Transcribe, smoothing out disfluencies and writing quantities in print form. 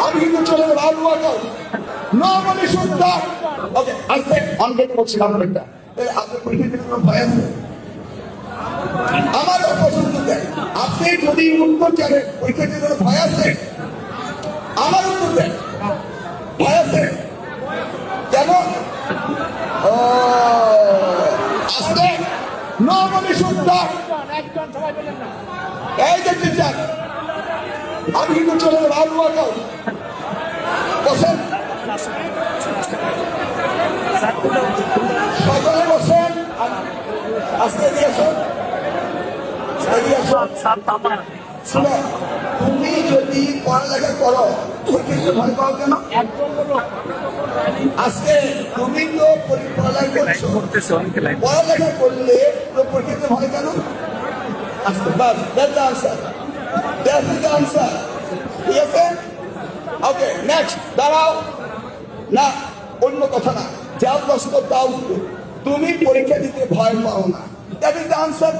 আমি কিন্তু চলে যাবো আলু আকাল নো মানে শুদ্ধ। ওকে আজকে অনগেট করছিলাম একটা আপনার পরীক্ষা দিতে কোনো ভয় আছে? আমারও পছন্দ দেয়। আপনি যদি উত্তর জানেন পরীক্ষা দিতে কোনো ভয় আছে? আমার উত্তর দেন, ভয় আছে কেমন? ও আসলে নো মানে শুদ্ধ। এই যে টিচার আমি কিন্তু চলে যাবো আলু আকাল বসেন, সকলে বসেন। আজকে এদিকে আসুন, এদিকে আসুন। শোনো, তুমি যদি পড়ালেখা করো পরীক্ষা ভয় পাও কেন? আজকে তুমি তো পড়ালেখা করছো, পড়ালেখা করলে তো পরীক্ষাতে ভয় কেন? আজকে বাস that's the answer, that's the answer. ঠিক আছে, ওকে নেক্সট। দাঁড়াও না, অন্য কথা না, যা প্রশ্ন তাও উত্তর। তুমি পরীক্ষা দিতে ভয় পাও না, দ্যাট ইজ দ্য আনসার।